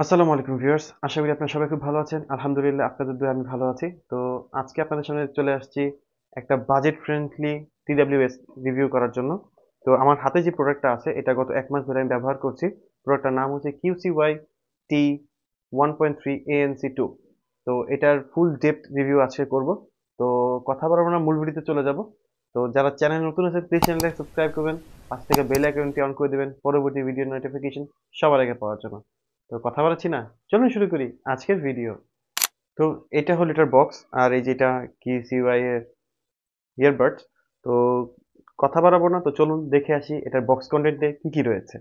আসসালামু আলাইকুম ভিউয়ার্স, আশা করি আপনারা সবাই খুব ভালো আছেন। আলহামদুলিল্লাহ আপনাদের দোয়ায় আমি ভালো আছি। তো আজকে আপনাদের সামনে চলে আসছি একটা বাজেট ফ্রেন্ডলি TWS রিভিউ করার জন্য। তো আমার হাতে যে প্রোডাক্টটা আছে এটা গত ১ মাস ধরে আমি ব্যবহার করছি। প্রোডাক্টটার নাম হচ্ছে QCY T1.3 ANC2। তো এটার ফুল ডেপথ রিভিউ আজকে করব। তো কথা বলবো না, মূল ভিডিওতে চলে যাব। তো যারা চ্যানেল নতুন আছে প্লিজ চ্যানেলটাকে সাবস্ক্রাইব করবেন, পাশ থেকে বেল আইকনটি অন করে দিবেন পরবর্তী ভিডিও নোটিফিকেশন সবার আগে পাওয়ার জন্য। তো কথা বলছি না, চলুন শুরু করি আজকের ভিডিও। তো এটা হলো এটার বক্স, আর এই যেটা QCY এর ইয়ারবাডস। তো কথা বাড়াবো না, তো চলুন দেখে আসি এটার বক্স কন্টেন্টে কি কি রয়েছে।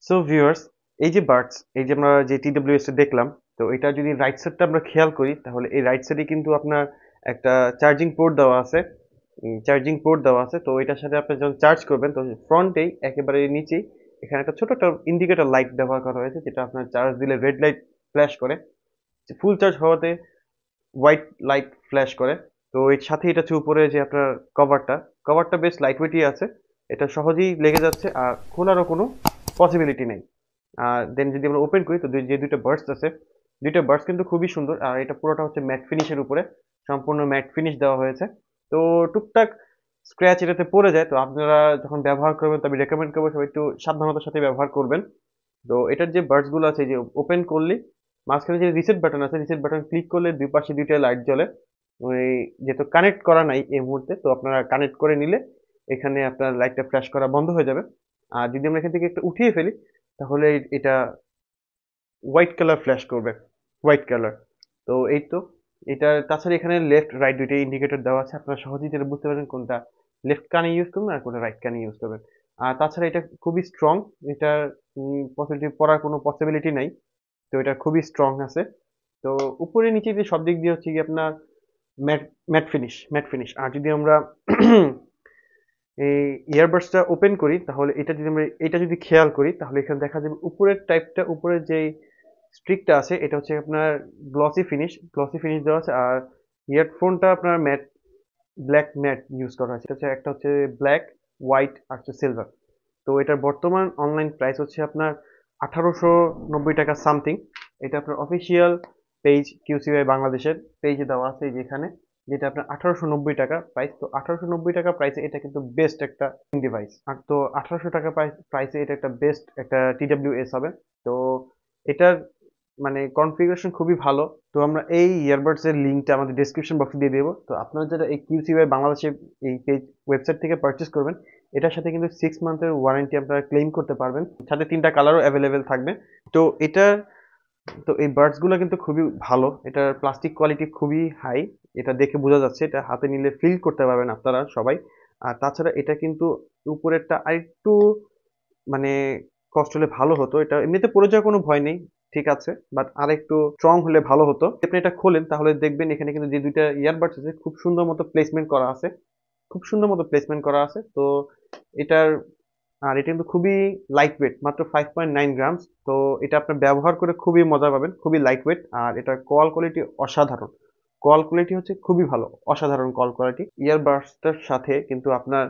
সো ভিউয়ার্স, এই যে বাডস, এই যে আমরা যে TWS টা দেখলাম, তো এটা যদি রাইট সাইডটা আমরা খেয়াল করি তাহলে এই রাইট সাইডে কিন্তু আপনার একটা চার্জিং পোর্ট দেওয়া আছে। তো এটার সাথে আপনি যখন চার্জ করবেন তো ফ্রন্টেই একেবারে নিচেই এখানে একটা ছোট একটা ইন্ডিকেটর লাইট ব্যবহার করা হয়েছে, যেটা আপনার চার্জ দিলে রেড লাইট ফ্ল্যাশ করে, ফুল চার্জ হওয়াতে হোয়াইট লাইট ফ্ল্যাশ করে। তো এর সাথে এটা হচ্ছে উপরে যে আপনার কভারটা, কভারটা বেশ লাইট ওয়েটই আছে, এটা সহজেই লেগে যাচ্ছে আর খোলারও কোনো পসিবিলিটি নেই। আর দেন যদি আমরা ওপেন করি তো যে দুইটা বার্ডস আছে, দুইটা বার্ডস কিন্তু খুবই সুন্দর, আর এটা পুরোটা হচ্ছে ম্যাট ফিনিশের উপরে, সম্পূর্ণ ম্যাট ফিনিশ দেওয়া হয়েছে। তো টুকটাক স্ক্র্যাচ এটাতে পড়ে যায়, তো আপনারা যখন ব্যবহার করবেন তবে রেকমেন্ড করবো সবাই একটু সাবধানতার সাথে ব্যবহার করবেন। তো এটার যে বাডস গুলো আছে, এই যে ওপেন করলে মাঝখানে যে রিসেট বাটন আছে, রিসেট বাটন ক্লিক করলে দুই পাশে দুইটা লাইট জ্বলে। ওই যেহেতু কানেক্ট করা নাই এই মুহূর্তে, তো আপনারা কানেক্ট করে নিলে এখানে আপনার লাইটটা ফ্ল্যাশ করা বন্ধ হয়ে যাবে। আর যদি আমরা এখান থেকে একটা উঠিয়ে ফেলি তাহলে এটা হোয়াইট কালার ফ্ল্যাশ করবে, হোয়াইট কালার। তো এই তো এটা, তাছাড়া এখানে লেফট রাইট দুইটা ইন্ডিকেটর দেওয়া আছে, আপনারা সহজেই যেটা বুঝতে পারবেন কোনটা লেফট কানে ইউজ করবেন আর কোনটা রাইট কানে ইউজ করবেন। আর তাছাড়া এটা খুবই স্ট্রং, এটা পসিবিলিটি পড়ার কোনো পসিবিলিটি নাই, তো এটা খুবই স্ট্রং আছে। তো উপরে নিচে যে সব দিক দিয়ে হচ্ছে কি আপনার ম্যাট ম্যাট ফিনিশ। আর যদি আমরা এই ইয়ারবাডসটা ওপেন করি তাহলে এটা যদি খেয়াল করি তাহলে এখানে দেখা যাবে উপরের টাইপটা, উপরের যেই স্ট্রিকটা আছে এটা হচ্ছে আপনার গ্লসি ফিনিশ দেওয়া আছে। আর ইয়ারফোনটা আপনার ব্ল্যাক ম্যাট ইউজ করা হয়েছে, এটা হচ্ছে একটা হচ্ছে ব্ল্যাক, হোয়াইট আর হচ্ছে সিলভার। তো এটার বর্তমান অনলাইন প্রাইস হচ্ছে আপনার 1890 টাকা সামথিং। এটা আপনার অফিসিয়াল পেজ QCY বাংলাদেশের পেজে দেওয়া আছে, এই যে এখানে, যেটা আপনার 1890 টাকা প্রাইস। তো 1890 টাকা প্রাইসে এটা কিন্তু বেস্ট একটা ডিভাইস। আর তো 1800 টাকা প্রাইসে এটা একটা বেস্ট একটা TWS হবে। তো এটার মানে কনফিগারেশন খুবই ভালো। তো আমরা এই ইয়ারবাডস এর লিঙ্কটা আমাদের ডেসক্রিপশন বক্সে দিয়ে দেবো। তো আপনারা যারা এই QCY বাংলাদেশে এই পেজ ওয়েবসাইট থেকে পারচেস করবেন, এটার সাথে কিন্তু 6 মান্থের ওয়ারেন্টি আপনারা ক্লেম করতে পারবেন, সাথে 3টা কালারও অ্যাভেলেবেল থাকবে। তো এটা, তো এই বাডস গুলো কিন্তু খুবই ভালো, এটার প্লাস্টিক কোয়ালিটি খুবই হাই, এটা দেখে বোঝা যাচ্ছে, এটা হাতে নিলে ফিল করতে পারবেন আপনারা সবাই। আর তাছাড়া এটা কিন্তু উপরেরটা আরেকটু মানে কষ্ট হলে ভালো হতো, এটা এমনিতে পড়ে যাওয়ার কোনো ভয় নেই, ঠিক আছে, বাট আর একটু স্ট্রং হলে ভালো হতো। আপনি এটা খোলেন তাহলে দেখবেন এখানে কিন্তু যে দুইটা ইয়ারবাডস আছে খুব সুন্দর মতো প্লেসমেন্ট করা আছে, তো এটার, আর এটা কিন্তু খুবই লাইট ওয়েট, মাত্র 5.9 গ্রামস। তো এটা আপনার ব্যবহার করে খুবই মজা পাবেন, খুবই লাইট ওয়েট, আর এটার কোয়ালিটি অসাধারণ। কল কোয়ালিটি হচ্ছে খুবই ভালো, অসাধারণ কল কোয়ালিটি। ইয়ারবাডসটার সাথে কিন্তু আপনার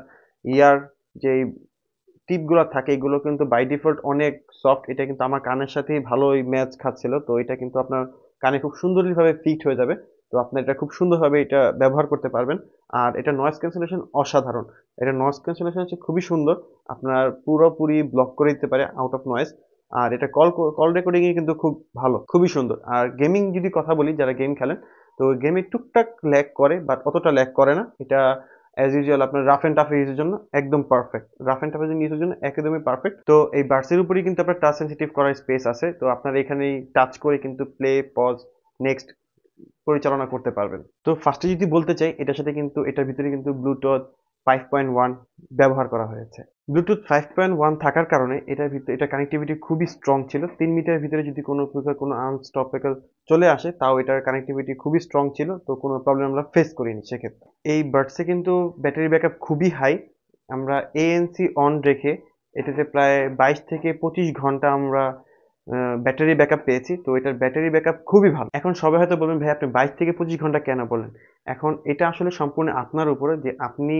ইয়ার যে টিপগুলো থাকে এগুলো কিন্তু বাই ডিফল্ট অনেক সফট। এটা কিন্তু আমার কানের সাথেই ভালোই ম্যাচ খাচ্ছিল। তো এটা কিন্তু আপনার কানে খুব সুন্দরভাবে ফিট হয়ে যাবে। তো আপনি এটা খুব সুন্দরভাবে এটা ব্যবহার করতে পারবেন। আর এটা নয়েজ ক্যান্সেলেশন অসাধারণ। এটা নয়েজ ক্যান্সেলেশন হচ্ছে খুবই সুন্দর। আপনার পুরোপুরি ব্লক করে দিতে পারে আউট অফ নয়েজ। আর এটা কল রেকর্ডিং এ কিন্তু খুব ভালো, খুবই সুন্দর। আর গেমিং যদি কথা বলি, যারা গেম খেলেন, তো গেমে টুকটাক ল্যাগ করে, বাট অতটা ল্যাগ করে না। এটা অ্যাজ ইউজুয়াল আপনার রাফ এন্ড টাফ ইউজের জন্য একদম পারফেক্ট। রাফ এন্ড টাফ ইউজের জন্য একদমই পারফেক্ট। তো এই বাডসের উপরেই কিন্তু আপনার টাচ সেন্সিটিভ করার স্পেস আছে। তো আপনার এখানেই টাচ করে কিন্তু প্লে, পজ, নেক্সট পরিচালনা করতে পারবেন। তো ফার্স্টে যদি বলতে চাই, এটার সাথে কিন্তু এটার ভিতরে কিন্তু ব্লুটুথ 5.1 ব্যবহার করা হয়েছে। ব্লুটুথ 5.1 থাকার কারণে এটার ভিতরে এটা কানেক্টিভিটি খুবই স্ট্রং ছিল। 3 মিটারের ভিতরে যদি কোনো প্রকার কোনো আনস্টপেবল চলে আসে, তাও এটার কানেক্টিভিটি খুবই স্ট্রং ছিল। তো কোনো প্রবলেম আমরা ফেস করিনি সেক্ষেত্রে। এই বাডসে কিন্তু ব্যাটারি ব্যাকআপ খুবই হাই। আমরা ANC অন রেখে এটাতে প্রায় 22 থেকে 25 ঘন্টা আমরা ব্যাটারি ব্যাকআপ পেয়েছি। তো এটার ব্যাটারি ব্যাকআপ খুবই ভালো। এখন সবাই হয়তো বলবেন, ভাই আপনি 22 থেকে 25 ঘন্টা কেন বললেন? এখন এটা আসলে সম্পূর্ণ আপনার উপরে যে আপনি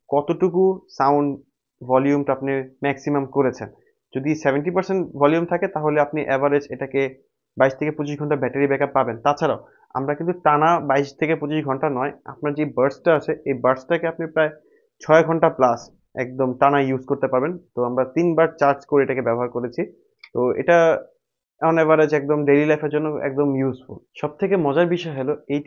কতটুকু সাউন্ড ভলিউমটা আপনি ম্যাক্সিমাম করেছেন। যদি 70% ভলিউম থাকে তাহলে আপনি অ্যাভারেজ এটাকে 22 থেকে 25 ঘন্টা ব্যাটারি ব্যাকআপ পাবেন। তাছাড়াও আমরা কিন্তু টানা 22 থেকে 25 ঘন্টা নয়, আপনার যে বাডসটা আছে এই বাডসটাকে আপনি প্রায় 6 ঘন্টা প্লাস একদম টানা ইউজ করতে পারবেন। তো আমরা 3 বার চার্জ করে এটাকে ব্যবহার করেছি। তো এটা অন এভারেজ একদম ডেইলি লাইফের জন্য একদম ইউজফুল। সব থেকে মজার বিষয় হলো এই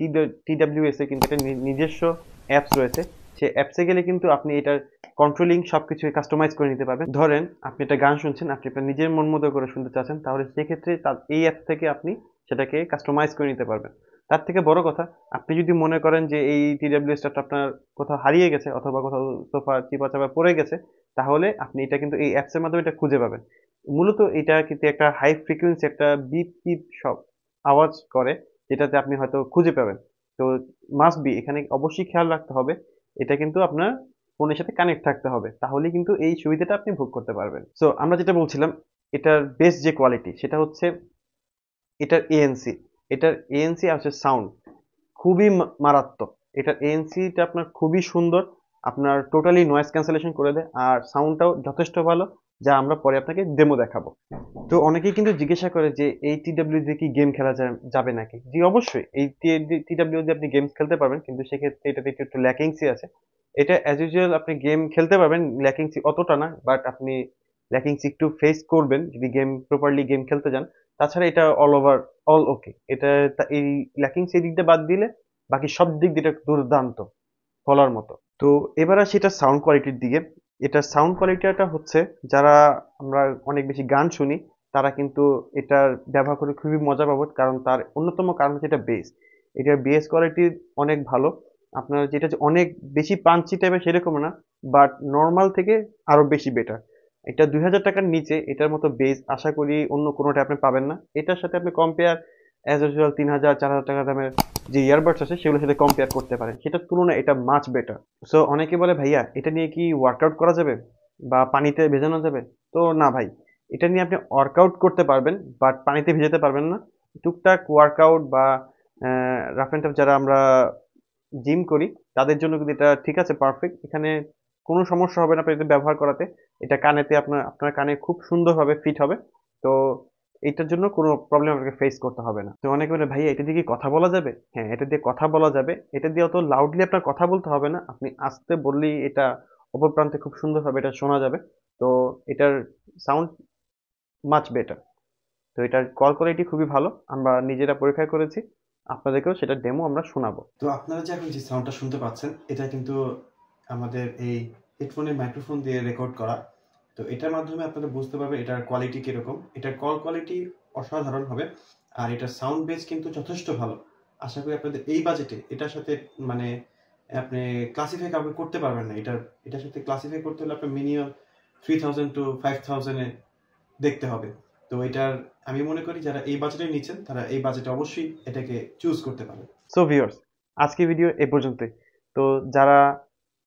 TWS এ কিন্তু একটা নিজস্ব অ্যাপস রয়েছে। সেই অ্যাপসে গেলে কিন্তু আপনি এটার কন্ট্রোলিং সবকিছু কাস্টমাইজ করে নিতে পারবেন। ধরেন আপনি একটা গান শুনছেন, আপনি আপনার নিজের মন মতো করে শুনতে চাচ্ছেন, তাহলে সেক্ষেত্রে এই অ্যাপ থেকে আপনি সেটাকে কাস্টমাইজ করে নিতে পারবেন। তার থেকে বড় কথা, আপনি যদি মনে করেন যে এই TWS টা আপনার কোথাও হারিয়ে গেছে অথবা কোথাও সোফা চিপা চাপা পড়ে গেছে, তাহলে আপনি এটা কিন্তু এই অ্যাপসের মাধ্যমে এটা খুঁজে পাবেন। মূলত এটা কিন্তু একটা হাই ফ্রিকোয়েন্সি একটা বিপ বিপ সব আওয়াজ করে, যেটাতে আপনি হয়তো খুঁজে পাবেন। তো মাস্ট বি এখানে অবশ্যই খেয়াল রাখতে হবে, এটা কিন্তু আপনার ফোনের সাথে কানেক্ট থাকতে হবে, তাহলে কিন্তু এই সুবিধাটা আপনি ভোগ করতে পারবেন। সো আমরা যেটা বলছিলাম, এটার বেস্ট যে কোয়ালিটি সেটা হচ্ছে এটার ANC। এটার ANC আর হচ্ছে সাউন্ড খুবই মারাত্মক। এটার এএনসিটা আপনার খুবই সুন্দর, আপনার টোটালি নয়েজ ক্যান্সেলেশন করে দেয়, আর সাউন্ডটাও যথেষ্ট ভালো, যা আমরা পরে আপনাকে ডেমো দেখাবো। তো অনেকেই কিন্তু জিজ্ঞাসা করে যে এই TWS দিয়ে কি গেম খেলা যাবে নাকি? জি অবশ্যই, এই TWS দিয়ে আপনি গেমস খেলতে পারবেন, কিন্তু সেক্ষেত্রে এটাতে একটু ল্যাকিংসি আছে। এটা অ্যাজ ইউজুয়াল আপনি গেম খেলতে পারবেন, ল্যাকিংসি অতটা না, বাট আপনি ল্যাকিংসি একটু ফেস করবেন যদি প্রপারলি গেম খেলতে যান। তাছাড়া এটা অল ওকে। এটা এই ল্যাকিংসি দিকটা বাদ দিলে বাকি সব দিক দিয়ে এটা দুর্দান্ত, বলার মতো। তো এবার আসি এটা সাউন্ড কোয়ালিটির দিকে। এটার সাউন্ড কোয়ালিটিটা হচ্ছে, যারা আমরা অনেক বেশি গান শুনি তারা কিন্তু এটার ব্যবহার করে খুবই মজা পাবো, কারণ তার অন্যতম কারণ হচ্ছে এটা বেস। এটার বেস কোয়ালিটি অনেক ভালো। আপনার যেটা যে অনেক বেশি পাঞ্চি টাইপের সেরকম না, বাট নর্মাল থেকে আরো বেশি বেটার। এটা 2000 টাকার নিচে এটার মতো বেস আশা করি অন্য কোনোটা আপনি পাবেন না। এটার সাথে আপনি কম্পেয়ার অ্যাজ ইউজুয়াল 3000 4000 টাকা দামের যে ইয়ারবাডস আছে সেগুলোর সাথে কম্পেয়ার করতে পারেন, সেটার তুলনায় এটা মাচ বেটার। সো অনেকে বলে, ভাইয়া এটা নিয়ে কি ওয়ার্কআউট করা যাবে বা পানিতে ভেজানো যাবে? তো না ভাই, এটা নিয়ে আপনি ওয়ার্কআউট করতে পারবেন, বাট পানিতে ভেজাতে পারবেন না। টুকটাক ওয়ার্কআউট বা রাফ এন্ড টাফ যারা আমরা জিম করি তাদের জন্য কিন্তু এটা ঠিক আছে, পারফেক্ট। এখানে কোনো সমস্যা হবে না আপনার এটা ব্যবহার করাতে। এটা কানেতে আপনার কানে খুব সুন্দরভাবে ফিট হবে। তো এইটার জন্য কোনো প্রবলেম আপনাকে ফেস করতে হবে না। তো অনেকে বলে, ভাইয়া এটা দিয়ে কি কথা বলা যাবে? হ্যাঁ, এটা দিয়ে কথা বলা যাবে। এটা দিয়ে অত লাউডলি আপনার কথা বলতে হবে না, আপনি আস্তে বললেই এটা অপর প্রান্তে খুব সুন্দরভাবে এটা শোনা যাবে। তো এটার সাউন্ড মাচ বেটার। তো এটার কল কোয়ালিটি খুবই ভালো, আমরা নিজেরা পরীক্ষা করেছি, আপনাদেরকেও সেটা ডেমো আমরা শোনাবো। তো আপনারা যে এখন যে সাউন্ডটা শুনতে পাচ্ছেন এটা কিন্তু আমাদের এই হেডফোনের মাইক্রোফোন দিয়ে রেকর্ড করা। তো এটার মাধ্যমে আপনারা বুঝতে পারবেন এটার কোয়ালিটি কিরকম। এটার কল কোয়ালিটি অসাধারণ হবে, আর এটার সাউন্ড বেস কিন্তু যথেষ্ট ভালো। আশা করি আপনাদের এই বাজেটে এটার সাথে মানে আপনি ক্লাসিফাই কাউকে করতে পারবেন না। এটার সাথে ক্লাসিফাই করতে হলে আপনার মিনিমাম 3000 to 5000 এ দেখতে হবে। তো এটার আমি মনে করি যারা এই বাজেটে নিচ্ছেন তারা এই বাজেটে অবশ্যই এটাকে চুজ করতে পারেন। সো ভিউয়ার্স, আজকে ভিডিও এ পর্যন্তই। তো যারা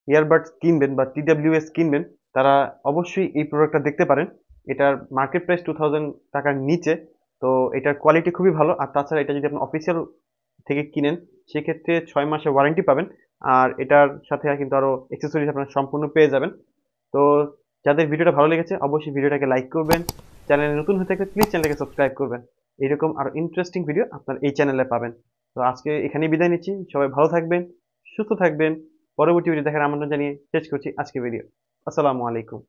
ইয়ারবাডস কিনবেন বা TWS কিনবেন তারা অবশ্যই এই প্রোডাক্টটা দেখতে পারেন। এটার মার্কেট প্রাইস 2000 টাকার নিচে। তো এটার কোয়ালিটি খুবই ভালো, আর তাছাড়া এটা যদি আপনি অফিসিয়াল থেকে কিনেন সেক্ষেত্রে 6 মাসের ওয়ারেন্টি পাবেন। আর এটার সাথে কিন্তু আরো অ্যাক্সেসরিজ আপনারা সম্পূর্ণ পেয়ে যাবেন। তো যাদের ভিডিওটা ভালো লেগেছে অবশ্যই ভিডিওটাকে লাইক করবেন। চ্যানেলে নতুন হয়ে থাকলে প্লিজ চ্যানেলটাকে সাবস্ক্রাইব করবেন। এরকম আরো ইন্টারেস্টিং ভিডিও আপনার এই চ্যানেলে পাবেন। তো আজকে এখানেই বিদায় নিচ্ছি। সবাই ভালো থাকবেন, সুস্থ থাকবেন। পরবর্তী ভিডিও দেখার আমন্ত্রণ জানিয়ে শেষ করছি আজকের ভিডিও। আসসালামু আলাইকুম।